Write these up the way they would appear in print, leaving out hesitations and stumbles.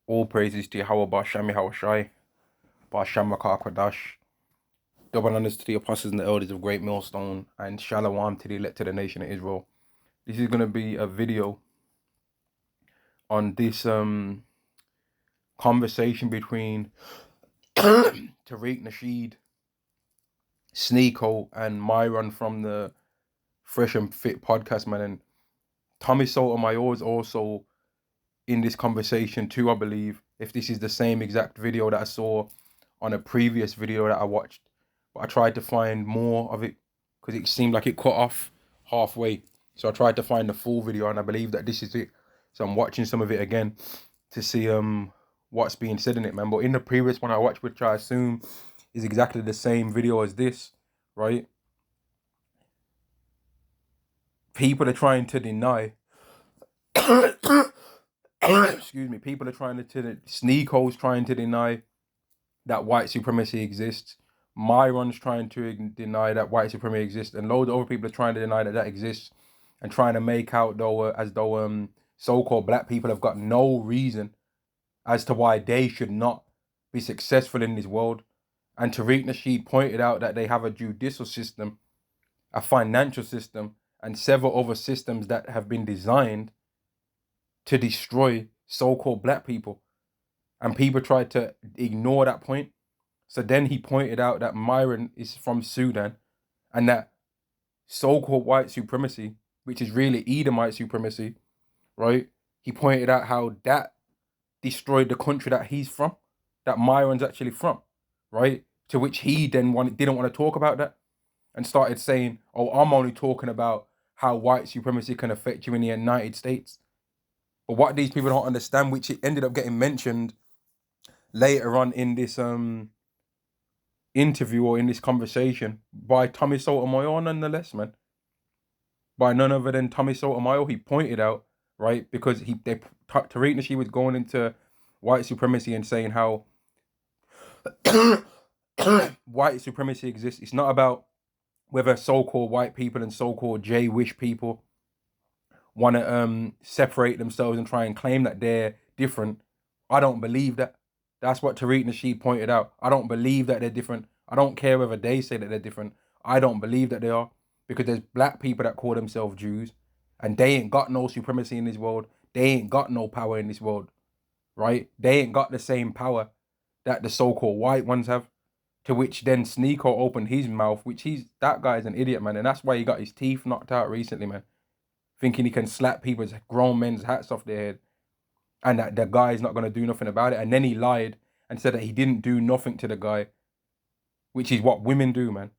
All praises to Yahweh Basham Yahushai, Basham Makar double honors to the apostles and the elders of Great Millstone, and Shalom to the elect of the nation of Israel. This is going to be a video on this conversation between Tariq Nasheed, Sneeko, and Myron from the Fresh and Fit podcast, man. And Tommy Sotomayor is also in this conversation too, I believe, if this is the same exact video that I saw on a previous video that I watched. But I tried to find more of it because it seemed like it cut off halfway. So I tried to find the full video, and I believe that this is it. So I'm watching some of it again to see what's being said in it, man. But in the previous one I watched, which I assume is exactly the same video as this, right? People are trying to deny excuse me, people are trying to Sneeko's trying to deny that white supremacy exists. Myron's trying to deny that white supremacy exists, and loads of other people are trying to deny that that exists, and trying to make out as though so-called black people have got no reason as to why they should not be successful in this world. And Tariq Nasheed pointed out that they have a judicial system, a financial system, and several other systems that have been designed to destroy so-called black people. And people tried to ignore that point. So then he pointed out that Myron is from Sudan, and that so-called white supremacy, which is really Edomite supremacy, right? He pointed out how that destroyed the country that he's from, that Myron's actually from, right? To which he then didn't want to talk about that, and started saying, oh, I'm only talking about how white supremacy can affect you in the United States. But what these people don't understand, which it ended up getting mentioned later on in this interview or in this conversation by Tommy Sotomayor, nonetheless, man. By none other than Tommy Sotomayor, he pointed out, right, because Tariq Nasheed was going into white supremacy and saying how white supremacy exists. It's not about whether so-called white people and so-called J-wish people want to separate themselves and try and claim that they're different. I don't believe that. That's what Tariq Nasheed pointed out. I don't believe that they're different. I don't care whether they say that they're different. I don't believe that they are, because there's black people that call themselves Jews, and they ain't got no supremacy in this world. They ain't got no power in this world, right? They ain't got the same power that the so-called white ones have. To which then Sneeko opened his mouth, which that guy's an idiot, man, and that's why he got his teeth knocked out recently, man. Thinking he can slap people's grown men's hats off their head, and that the guy's not going to do nothing about it. And then he lied and said that he didn't do nothing to the guy, which is what women do, man.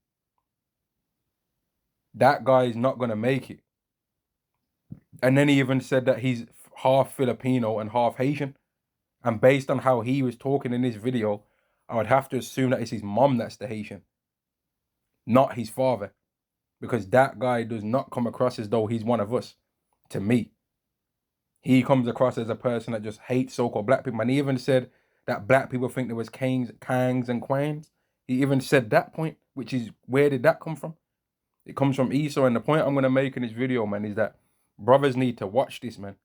That guy is not going to make it. And then he even said that he's half Filipino and half Haitian. And based on how he was talking in this video, I would have to assume that it's his mom that's the Haitian, not his father. Because that guy does not come across as though he's one of us, to me. He comes across as a person that just hates so-called black people. And he even said that black people think there was Kangs and Quans. He even said that point, which is, where did that come from? It comes from Esau. And the point I'm going to make in this video, man, is that brothers need to watch this, man.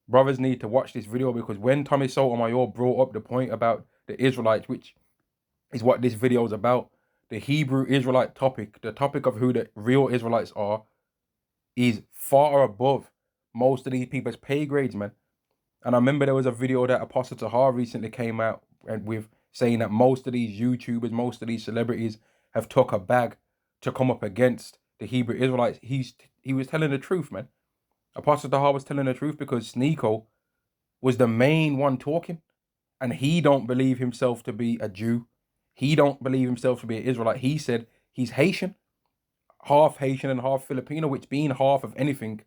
Brothers need to watch this video, because when Tommy Sotomayor brought up the point about the Israelites, which is what this video is about, the Hebrew Israelite topic, the topic of who the real Israelites are, is far above most of these people's pay grades, man. And I remember there was a video that Apostle Tahar recently came out with, saying that most of these YouTubers, most of these celebrities have took a bag to come up against the Hebrew Israelites. He was telling the truth, man. Apostle Tahar was telling the truth, because Sneeko was the main one talking, and he don't believe himself to be a Jew. He don't believe himself to be an Israelite. He said he's Haitian and half Filipino, which, being half of anything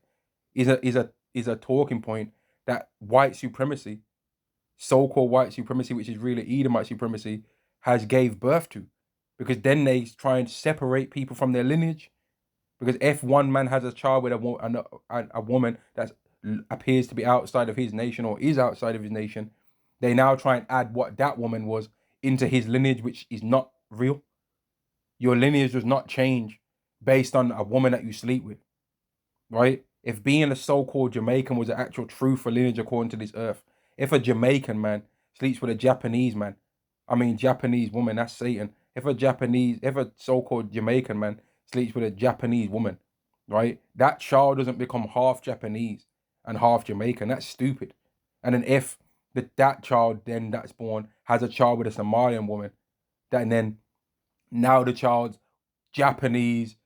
is a talking point that white supremacy, so-called white supremacy, which is really Edomite supremacy, has gave birth to. Because then they try and separate people from their lineage. Because if one man has a child with a woman that appears to be outside of his nation or is outside of his nation, they now try and add what that woman was into his lineage, which is not real. Your lineage does not change based on a woman that you sleep with, right? If being a so-called Jamaican was the actual truth for lineage according to this earth, If a Jamaican man sleeps with a Japanese man, I mean Japanese woman, that's Satan. If a so-called Jamaican man sleeps with a Japanese woman, right? That child doesn't become half Japanese and half Jamaican. That's stupid. And then if that child then that's born has a child with a Somalian woman, and then now the child's Japanese,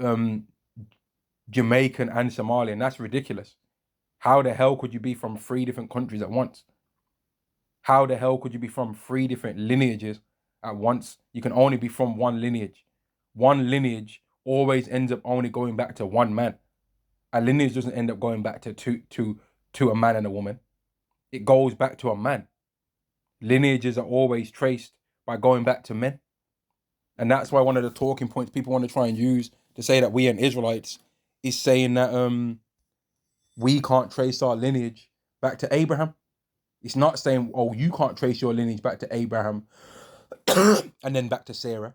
um, Jamaican, and Somalian, that's ridiculous. How the hell could you be from 3 different countries at once? How the hell could you be from 3 different lineages at once? You can only be from one lineage. One lineage always ends up only going back to one man. A lineage doesn't end up going back to a man and a woman. It goes back to a man. Lineages are always traced by going back to men. And that's why one of the talking points people want to try and use to say that we ain't Israelites is saying that we can't trace our lineage back to Abraham. It's not saying, oh, you can't trace your lineage back to Abraham and then back to Sarah.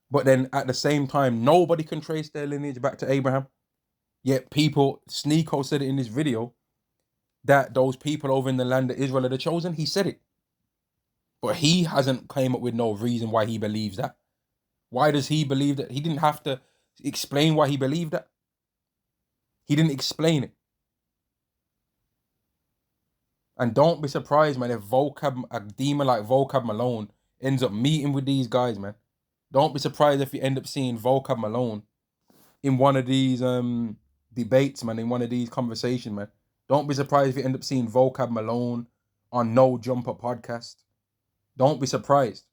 But then at the same time, nobody can trace their lineage back to Abraham. Yet people, Sneeko said it in this video, that those people over in the land of Israel are the chosen. He said it. But he hasn't came up with no reason why he believes that. Why does he believe that? He didn't have to explain why he believed that. He didn't explain it. And don't be surprised, man, if a demon like Vocab Malone ends up meeting with these guys, man. Don't be surprised if you end up seeing Vocab Malone in one of these debates, man, in one of these conversations, man. Don't be surprised if you end up seeing Vocab Malone on No Jumper podcast. Don't be surprised.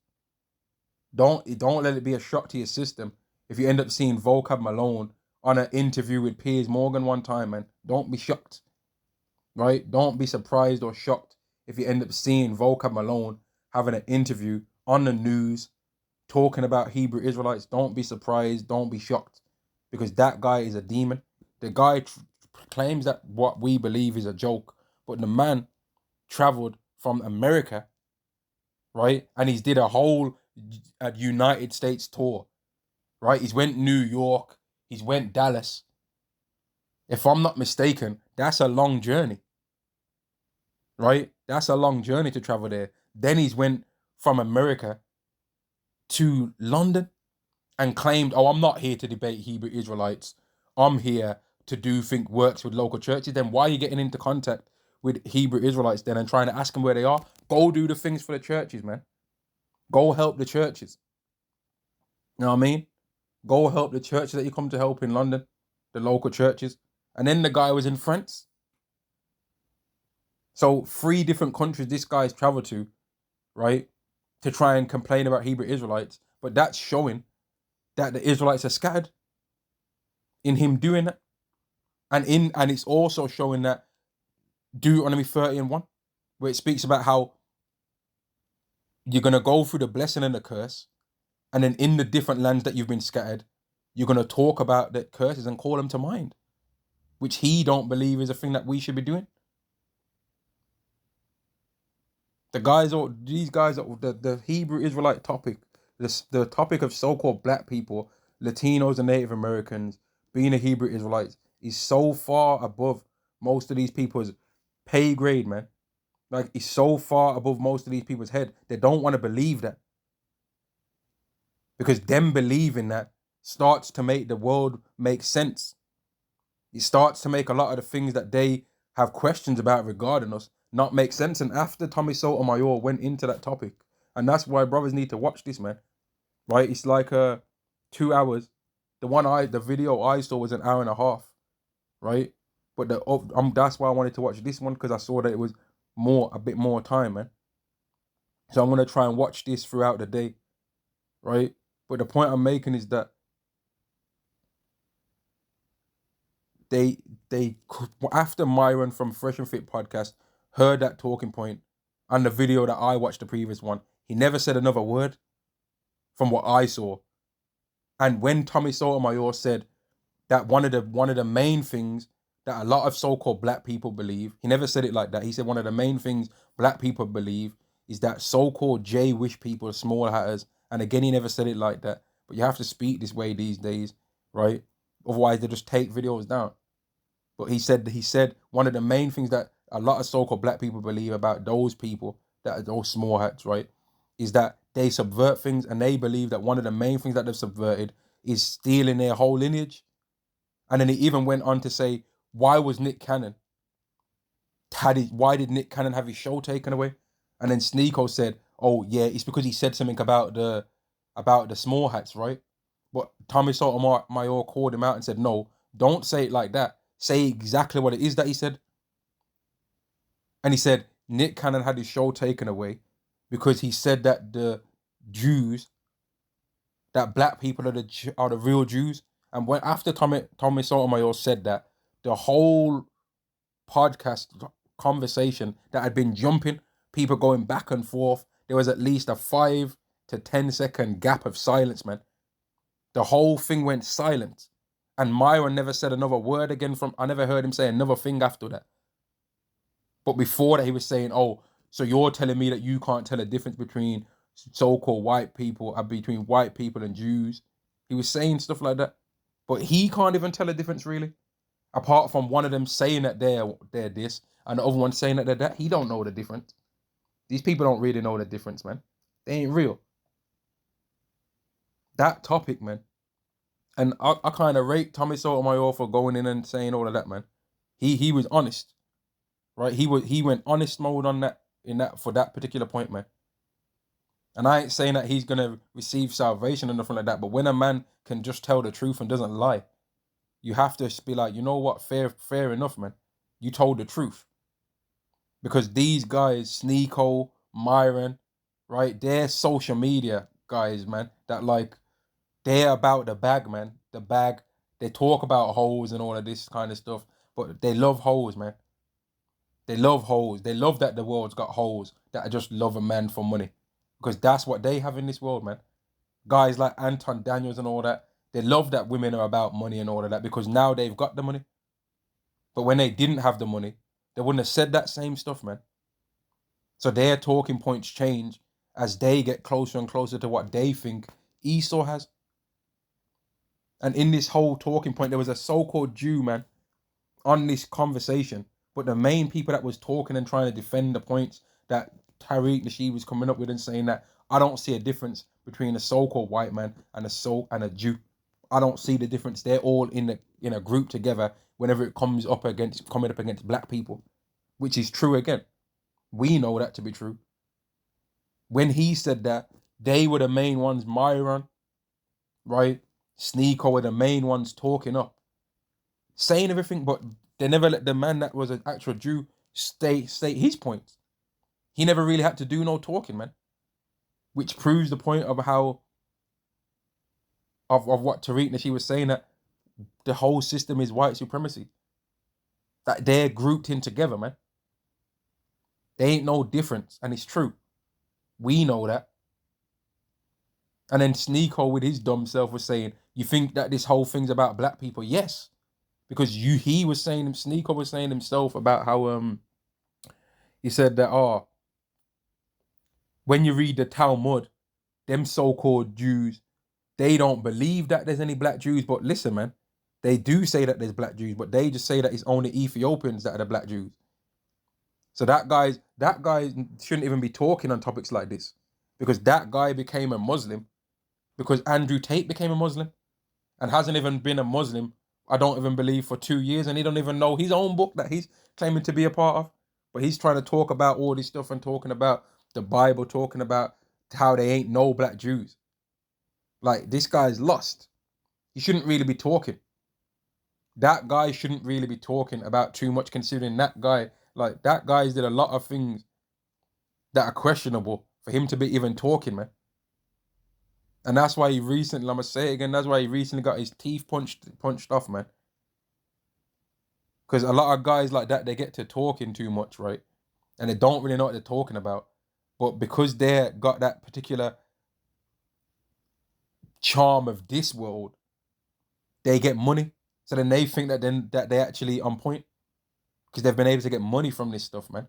Don't let it be a shock to your system if you end up seeing Vocab Malone on an interview with Piers Morgan one time, man. Don't be shocked. Right? Don't be surprised or shocked if you end up seeing Vocab Malone having an interview on the news talking about Hebrew Israelites. Don't be surprised. Don't be shocked. Because that guy is a demon. The guy claims that what we believe is a joke. But the man traveled from America, right? And he's did a whole United States tour, right? He's went New York. He's went Dallas. If I'm not mistaken, that's a long journey. Right? That's a long journey to travel there. Then he's went from America to London and claimed, oh, I'm not here to debate Hebrew Israelites. I'm here to do think works with local churches. Then why are you getting into contact with Hebrew Israelites then and trying to ask them where they are? Go do the things for the churches, man. Go help the churches. You know what I mean? Go help the churches that you come to help in London, the local churches. And then the guy was in France. So 3 different countries this guy's traveled to, right, to try and complain about Hebrew Israelites. But that's showing that the Israelites are scattered in him doing that. And it's also showing that Deuteronomy 30:1, where it speaks about how you're going to go through the blessing and the curse. And then in the different lands that you've been scattered, you're going to talk about the curses and call them to mind, which he don't believe is a thing that we should be doing. These guys, the Hebrew Israelite topic, the topic of so-called black people, Latinos and Native Americans being a Hebrew Israelite is so far above most of these people's pay grade, man. Like, it's so far above most of these people's head. They don't want to believe that. Because them believing that starts to make the world make sense. It starts to make a lot of the things that they have questions about regarding us not make sense. And after Tommy Sotomayor went into that topic, and that's why brothers need to watch this, man. Right? It's like 2 hours. The video I saw was an hour and a half, right? But that's why I wanted to watch this one, because I saw that it was a bit more time, man. So I'm gonna try and watch this throughout the day, right? But the point I'm making is that they after Myron from Fresh and Fit podcast heard that talking point on the video that I watched, the previous one, he never said another word from what I saw. And when Tommy Sotomayor said that one of the main things that a lot of so-called black people believe, he never said it like that. He said one of the main things black people believe is that so-called J-wish people are small hatters. And again, he never said it like that. But you have to speak this way these days, right? Otherwise, they just take videos down. But he said one of the main things that a lot of so-called black people believe about those people that are those small hats, right, is that they subvert things, and they believe that one of the main things that they've subverted is stealing their whole lineage. And then he even went on to say, why was Nick Cannon why did Nick Cannon have his show taken away? And then Sneeko said, oh yeah, it's because he said something about the small hats, right? But Tommy Sotomayor called him out and said, no, don't say it like that. Say exactly what it is that he said. And he said Nick Cannon had his show taken away because he said that the Jews, that black people are the real Jews. And when after Tommy Sotomayor said that, the whole podcast conversation that had been jumping, people going back and forth, there was at least a 5 to 10 second gap of silence, man. The whole thing went silent. And Myron never said another word again I never heard him say another thing after that. But before that, he was saying, oh, so you're telling me that you can't tell a difference between so-called white people, between white people and Jews. He was saying stuff like that. But he can't even tell a difference, really. Apart from one of them saying that they're this, and the other one saying that they're that. He don't know the difference. These people don't really know the difference, man. They ain't real. That topic, man. And I kind of rate Tommy Sotomayor for going in and saying all of that, man. He was honest, right? He went honest mode on that for that particular point, man. And I ain't saying that he's gonna receive salvation or nothing like that. But when a man can just tell the truth and doesn't lie, you have to be like, you know what? Fair enough, man. You told the truth. Because these guys, Sneeko, Myron, right? They're social media guys, man. That like, they're about the bag, man. The bag. They talk about hoes and all of this kind of stuff, but they love hoes, man. They love hoes. They love that the world's got hoes that just love a man for money. Because that's what they have in this world, man. Guys like Anton Daniels and all that, they love that women are about money and all of that because now they've got the money. But when they didn't have the money, they wouldn't have said that same stuff, man. So their talking points change as they get closer and closer to what they think Esau has. And in this whole talking point, there was a so-called Jew, man, on this conversation. But the main people that was talking and trying to defend the points that Tariq Nasheed was coming up with and saying that I don't see a difference between a so-called white man and a Jew. I don't see the difference. They're all in a group together whenever it comes up against black people, which is true again. We know that to be true. When he said that, they were the main ones, Myron, right? Sneeko were the main ones talking up, saying everything, but they never let the man that was an actual Jew state his points. He never really had to do no talking, man. Which proves the point of how of what Tariq Nasheed was saying, that the whole system is white supremacy. That they're grouped in together, man. There ain't no difference, and it's true. We know that. And then Sneeko with his dumb self was saying, you think that this whole thing's about black people? Yes. Because Sneeko was saying himself about how he said that when you read the Talmud, them so-called Jews, they don't believe that there's any black Jews. But listen, man, they do say that there's black Jews, but they just say that it's only Ethiopians that are the black Jews. So that guy shouldn't even be talking on topics like this, because that guy became a Muslim because Andrew Tate became a Muslim and hasn't even been a Muslim, I don't even believe, for 2 years, and he don't even know his own book that he's claiming to be a part of. But he's trying to talk about all this stuff and talking about the Bible, talking about how they ain't no black Jews. Like, this guy's lost. He shouldn't really be talking. That guy shouldn't really be talking about too much, considering that guy's did a lot of things that are questionable for him to be even talking, man. And that's why he recently, I'm going to say it again, that's why he recently got his teeth punched off, man. Because a lot of guys like that, they get to talking too much, right? And they don't really know what they're talking about. But because they got that particular charm of this world, they get money. So then they think that they actually on point. Because they've been able to get money from this stuff, man.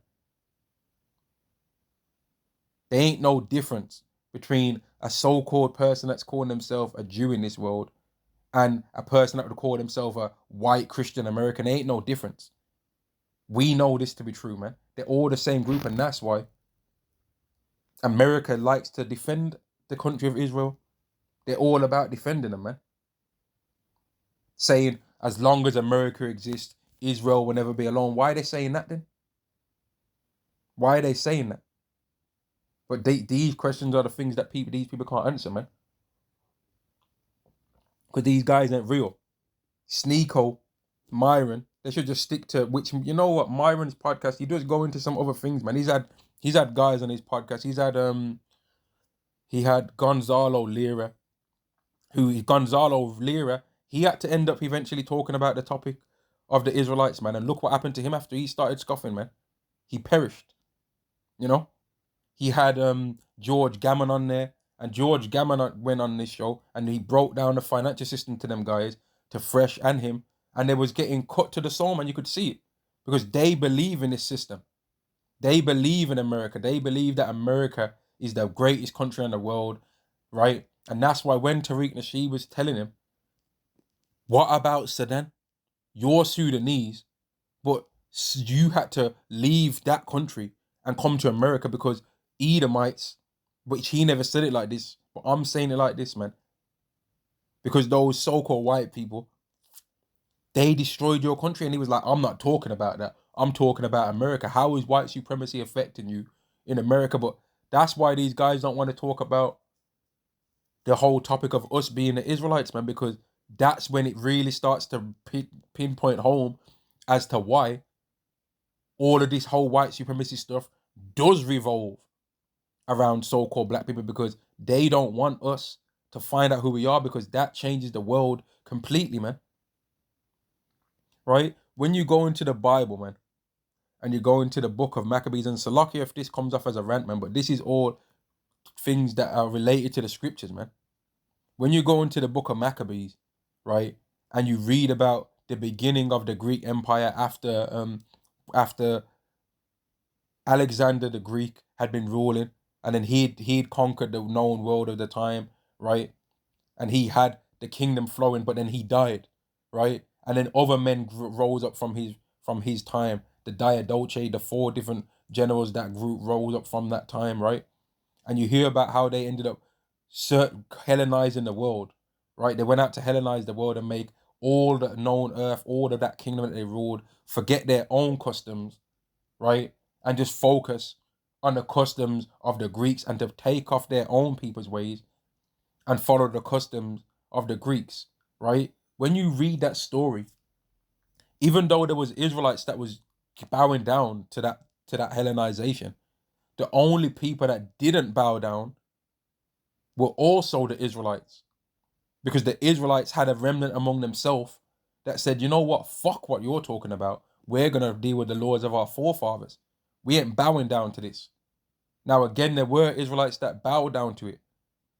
There ain't no difference between a so-called person that's calling themselves a Jew in this world and a person that would call himself a white Christian American. There ain't no difference. We know this to be true, man. They're all the same group, and that's why America likes to defend the country of Israel. They're all about defending them, man. Saying, as long as America exists, Israel will never be alone. Why are they saying that then? Why are they saying that? But these questions are the things that these people can't answer, man. Because these guys ain't real. Sneeko, Myron, they should just stick to which, you know what, Myron's podcast, he does go into some other things, man. He's had guys on his podcast. He had Gonzalo Lira, he had to end up eventually talking about the topic of the Israelites, man. And look what happened to him after he started scoffing, man. He perished. You know? He had George Gammon on there, and George Gammon went on this show, and he broke down the financial system to them guys, to Fresh and him, and they was getting cut to the soul, man. You could see it, because they believe in this system. They believe in America. They believe that America is the greatest country in the world, right? And that's why when Tariq Nasheed was telling him, what about Sudan? You're Sudanese, but you had to leave that country and come to America because Edomites, which he never said it like this, but I'm saying it like this, man. Because those so-called white people, they destroyed your country. And he was like, I'm not talking about that. I'm talking about America. How is white supremacy affecting you in America? But that's why these guys don't want to talk about the whole topic of us being the Israelites, man, because that's when it really starts to pinpoint home as to why all of this whole white supremacy stuff does revolve around so-called black people, because they don't want us to find out who we are, because that changes the world completely, man. Right? When you go into the Bible, man, and you go into the book of Maccabees, and Salakia, if this comes off as a rant, man, but this is all things that are related to the scriptures, man. When you go into the book of Maccabees, right, and you read about the beginning of the Greek Empire after Alexander the Greek had been ruling, and then he'd conquered the known world of the time, right? And he had the kingdom flowing, but then he died, right? And then other men rose up from his time. The Diadoche, the 4 different generals that group rose up from that time, right? And you hear about how they ended up Hellenizing the world, right? They went out to Hellenize the world and make all the known earth, all of that kingdom that they ruled, forget their own customs, right? And just focus on the customs of the Greeks, and to take off their own people's ways and follow the customs of the Greeks, right? When you read that story, even though there was Israelites that was bowing down to that Hellenization, the only people that didn't bow down were also the Israelites, because the Israelites had a remnant among themselves that said, you know what, fuck what you're talking about. We're going to deal with the laws of our forefathers. We ain't bowing down to this. Now, again, there were Israelites that bowed down to it,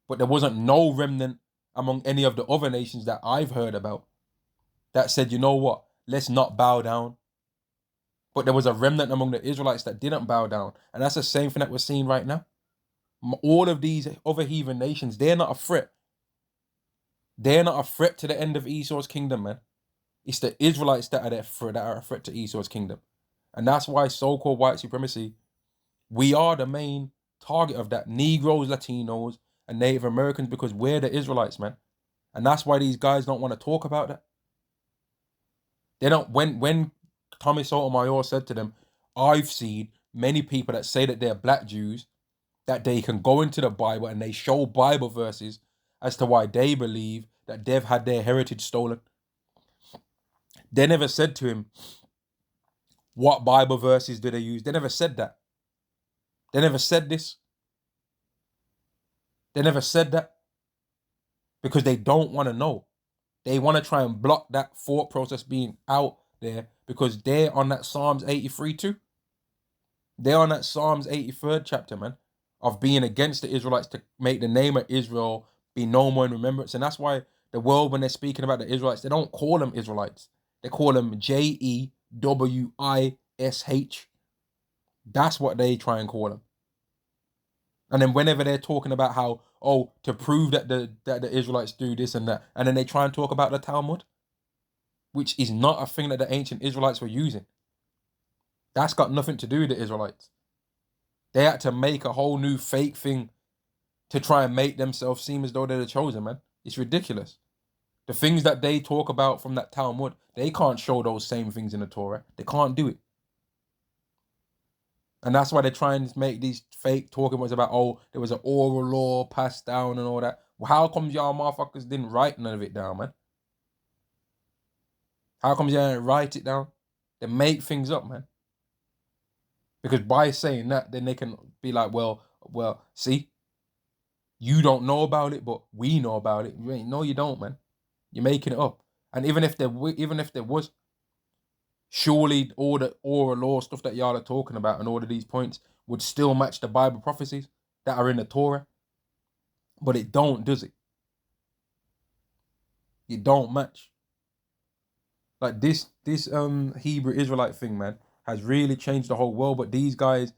but there wasn't no remnant among any of the other nations that I've heard about that said, you know what, let's not bow down. But there was a remnant among the Israelites that didn't bow down. And that's the same thing that we're seeing right now. All of these other heathen nations, they're not a threat. They're not a threat to the end of Esau's kingdom, man. It's the Israelites that are a threat to Esau's kingdom. And that's why so-called white supremacy, we are the main target of that. Negroes, Latinos, and Native Americans, because we're the Israelites, man. And that's why these guys don't want to talk about that. They don't. When Tommy Sotomayor said to them, I've seen many people that say that they're black Jews, that they can go into the Bible and they show Bible verses as to why they believe that they've had their heritage stolen. They never said to him, what Bible verses do they use? They never said that. They never said this. They never said that, because they don't want to know. They want to try and block that thought process being out there, because they're on that Psalms 83 too. They're on that Psalms 83rd chapter, man, of being against the Israelites, to make the name of Israel be no more in remembrance. And that's why the world, when they're speaking about the Israelites, they don't call them Israelites. They call them Jewish. That's what they try and call them. And then whenever they're talking about how, to prove that the Israelites do this and that, and then they try and talk about the Talmud, which is not a thing that the ancient Israelites were using. That's got nothing to do with the Israelites. They had to make a whole new fake thing to try and make themselves seem as though they're the chosen, man. It's ridiculous. The things that they talk about from that Talmud, they can't show those same things in the Torah. They can't do it. And that's why they're trying to make these fake talking points about, oh, there was an oral law passed down and all that. Well, how comes y'all motherfuckers didn't write none of it down, man? How comes y'all didn't write it down? They make things up, man. Because by saying that, then they can be like, well, see, you don't know about it, but we know about it. No, you don't, man. You're making it up. And even if there was, surely all the oral law stuff that y'all are talking about and all of these points would still match the Bible prophecies that are in the Torah. But it don't, does it? It don't match. Like this Hebrew Israelite thing, man, has really changed the whole world. But these guys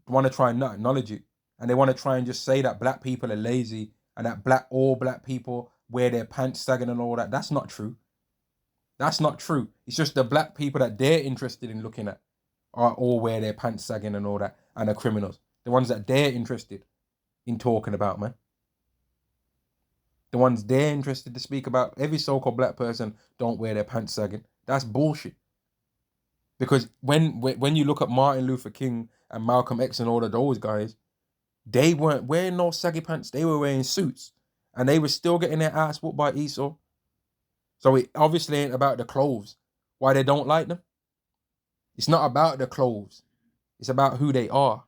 want to try and not acknowledge it. And they want to try and just say that black people are lazy and that all black people wear their pants sagging and all that. That's not true. That's not true. It's just the black people that they're interested in looking at are all wear their pants sagging and all that and are criminals. The ones that they're interested in talking about, man. The ones they're interested to speak about, every so-called black person don't wear their pants sagging. That's bullshit. Because when you look at Martin Luther King and Malcolm X and all of those guys, they weren't wearing no saggy pants. They were wearing suits. And they were still getting their ass whooped by Esau. So it obviously ain't about the clothes. Why they don't like them? It's not about the clothes. It's about who they are.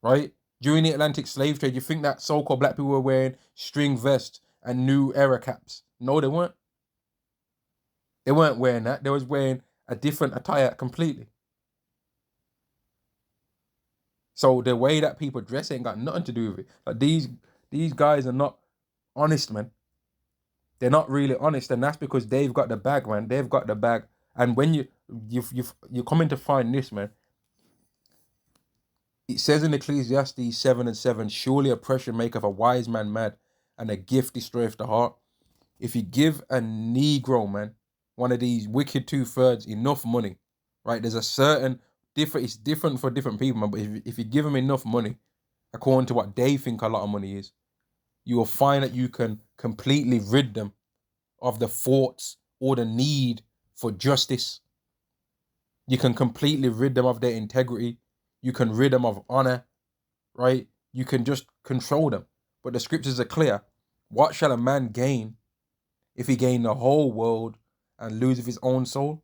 Right? During the Atlantic slave trade, you think that so-called black people were wearing string vests and new era caps. No, they weren't. They weren't wearing that. They was wearing a different attire completely. So the way that people dress ain't got nothing to do with it. Like these guys are not honest, man. They're not really honest, and that's because they've got the bag, man. They've got the bag. And when you're coming to find this, man, it says in Ecclesiastes 7:7, surely oppression maketh a wise man mad, and a gift destroyeth the heart. If you give a Negro, man, one of these wicked 2/3 enough money, right? There's a certain it's different for different people, man. But if you give them enough money, according to what they think a lot of money is, you will find that you can completely rid them of the thoughts or the need for justice. You can completely rid them of their integrity. You can rid them of honor, right? You can just control them. But the scriptures are clear. What shall a man gain if he gain the whole world and lose his own soul?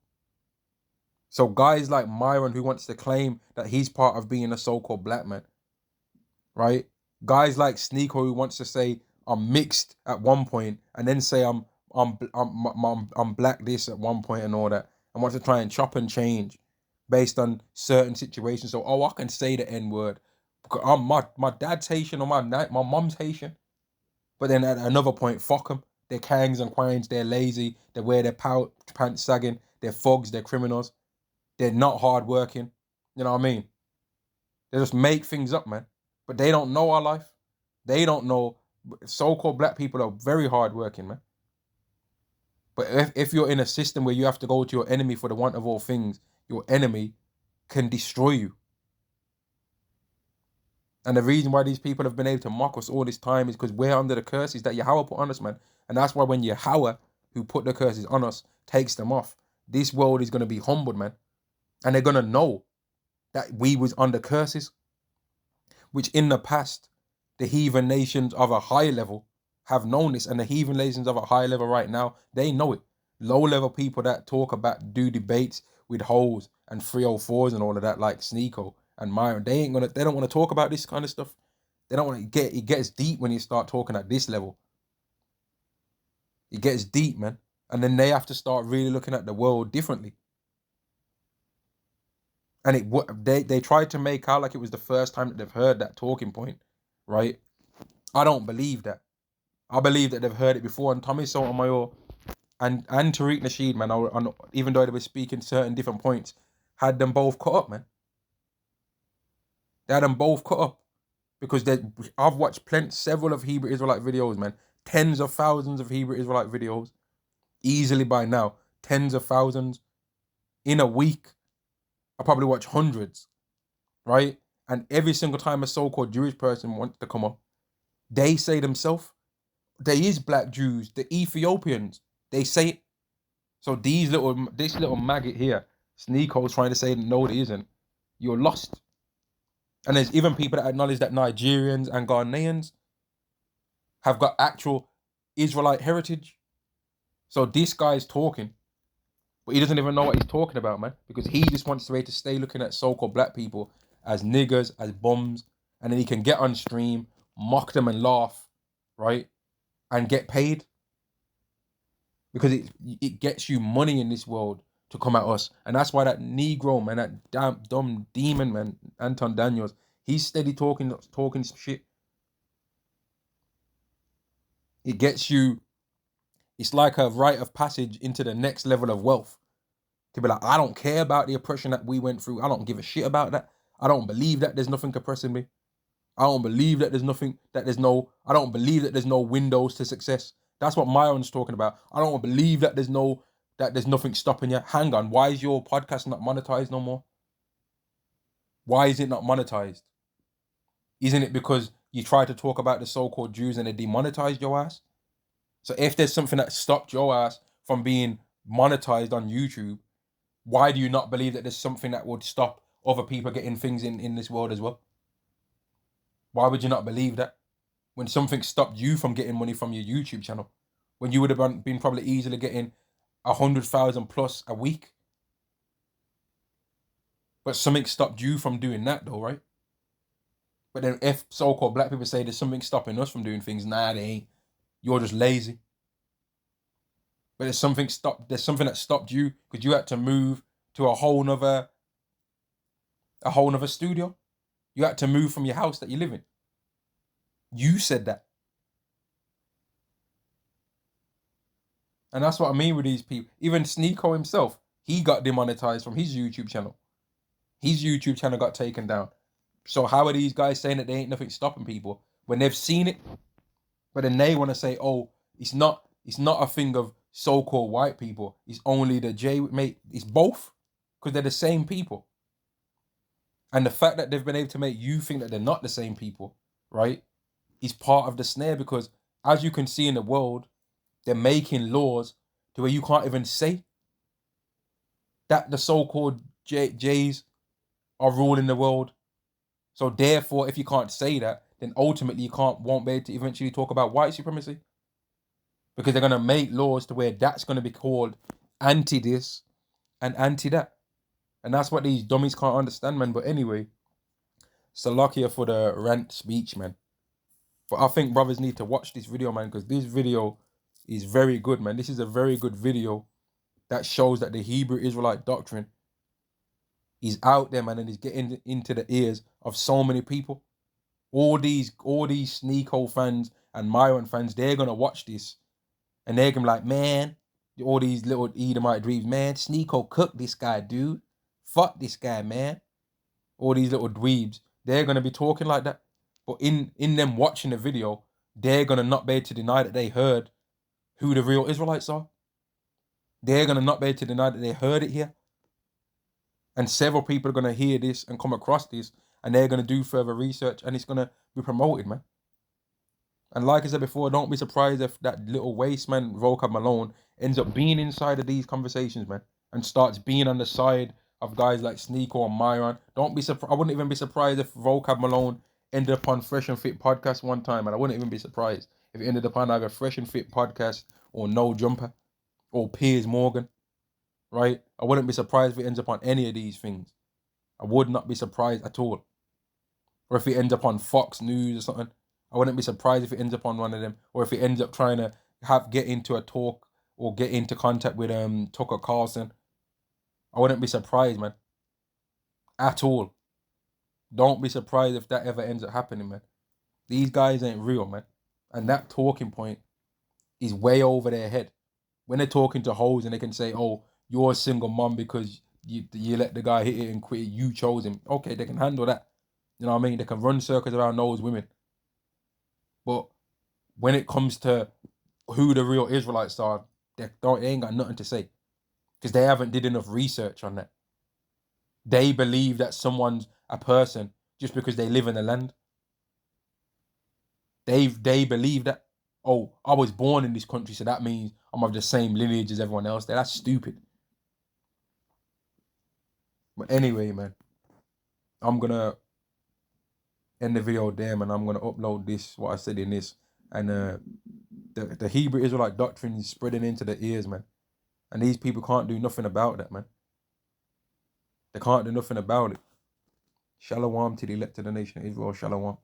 So guys like Myron, who wants to claim that he's part of being a so-called black man, right? Guys like Sneeko, who wants to say I'm mixed at one point and then say I'm black this at one point and all that, and wants to try and chop and change based on certain situations. So I can say the N-word because my dad's Haitian or my mom's Haitian, but then at another point, fuck them. They're kangs and quines. They're lazy. They wear their pants sagging. They're thugs. They're criminals. They're not hardworking. You know what I mean? They just make things up, man. But they don't know our life. They don't know. So-called black people are very hardworking, man. But if you're in a system where you have to go to your enemy for the want of all things, your enemy can destroy you. And the reason why these people have been able to mock us all this time is because we're under the curses that Yahweh put on us, man. And that's why when Yahweh, who put the curses on us, takes them off, this world is going to be humbled, man. And they're going to know that we was under curses, which in the past, the heathen nations of a high level have known this. And the heathen nations of a high level right now, they know it. Low level people that talk about, do debates with hoes and 304s and all of that, like Sneeko and Myron, they don't want to talk about this kind of stuff. They don't want to it gets deep when you start talking at this level. It gets deep, man. And then they have to start really looking at the world differently. And they tried to make out like it was the first time that they've heard that talking point, right? I don't believe that. I believe that they've heard it before. And Tommy Sotomayor and Tariq Nasheed, man, even though they were speaking certain different points, had them both cut up, man. They had them both cut up. Because I've watched several of Hebrew Israelite videos, man. Tens of thousands of Hebrew Israelite videos. Easily by now. Tens of thousands. In a week. I probably watch hundreds, right? And every single time a so-called Jewish person wants to come up, they say themselves, there is black Jews, the Ethiopians, they say it. So this little maggot here, Sneeko's trying to say no, there isn't. You're lost. And there's even people that acknowledge that Nigerians and Ghanaians have got actual Israelite heritage. So this guy's talking, but he doesn't even know what he's talking about, man. Because he just wants to stay looking at so-called black people as niggers, as bums, and then he can get on stream, mock them and laugh, right? And get paid. Because it gets you money in this world to come at us. And that's why that Negro, man, that damn dumb demon, man, Anton Daniels, he's steady talking some shit. It gets you, it's like a rite of passage into the next level of wealth. To be like, I don't care about the oppression that we went through. I don't give a shit about that. I don't believe that there's nothing oppressing me. I don't believe that I don't believe that there's no windows to success. That's what Myron's talking about. I don't believe that there's nothing stopping you. Hang on, why is your podcast not monetized no more? Why is it not monetized? Isn't it because you tried to talk about the so-called Jews and they demonetized your ass? So if there's something that stopped your ass from being monetized on YouTube, why do you not believe that there's something that would stop other people getting things in this world as well? Why would you not believe that? When something stopped you from getting money from your YouTube channel, when you would have been probably easily getting 100,000 plus a week. But something stopped you from doing that though, right? But then if so-called black people say there's something stopping us from doing things, nah, they ain't. You're just lazy. But there's something that stopped you because you had to move to a whole nother studio. You had to move from your house that you live in. You said that. And that's what I mean with these people. Even Sneeko himself, he got demonetized from his YouTube channel. His YouTube channel got taken down. So how are these guys saying that there ain't nothing stopping people when they've seen it? But then they want to say, oh, it's not a thing of so-called white people. It's only the mate. It's both because they're the same people. And the fact that they've been able to make you think that they're not the same people, right, is part of the snare because as you can see in the world, they're making laws to where you can't even say that the so-called Jays are ruling the world. So therefore, if you can't say that, then ultimately you won't be able to eventually talk about white supremacy. Because they're going to make laws to where that's going to be called anti this and anti that. And that's what these dummies can't understand, man. But anyway, Salakia for the rant speech, man. But I think brothers need to watch this video, man, because this video is very good, man. This is a very good video that shows that the Hebrew Israelite doctrine is out there, man, and is getting into the ears of so many people. All these Sneeko fans and Myron fans, they're gonna watch this and they're gonna be like, man, all these little Edomite dweebs, man, Sneeko cooked this guy, dude. Fuck this guy, man. All these little dweebs, they're gonna be talking like that. But in them watching the video, they're gonna not be able to deny that they heard who the real Israelites are. They're gonna not be able to deny that they heard it here. And several people are gonna hear this and come across this, and they're gonna do further research, and it's gonna be promoted, man. And like I said before, don't be surprised if that little waste man, Vocab Malone, ends up being inside of these conversations, man, and starts being on the side of guys like Sneeko or Myron. Don't be surprised. I wouldn't even be surprised if Vocab Malone ended up on Fresh and Fit podcast one time, and I wouldn't even be surprised if it ended up on either Fresh and Fit podcast or No Jumper or Piers Morgan, right? I wouldn't be surprised if it ends up on any of these things. I would not be surprised at all. Or if it ends up on Fox News or something. I wouldn't be surprised if it ends up on one of them, or if it ends up trying to get into a talk or get into contact with Tucker Carlson. I wouldn't be surprised, man. At all. Don't be surprised if that ever ends up happening, man. These guys ain't real, man. And that talking point is way over their head. When they're talking to hoes and they can say, oh, you're a single mom because you let the guy hit it and quit it, you chose him. Okay, they can handle that. You know what I mean? They can run circles around those women. But when it comes to who the real Israelites are, they ain't got nothing to say. Because they haven't did enough research on that. They believe that someone's a person just because they live in the land. They believe that, oh, I was born in this country, so that means I'm of the same lineage as everyone else. That's stupid. But anyway, man, I'm gonna end the video there, man. I'm gonna upload this, what I said in this, and the Hebrew Israelite doctrine is spreading into the ears, man. And these people can't do nothing about that, man. They can't do nothing about it. Shalom to the elect of the nation of Israel. Shalom.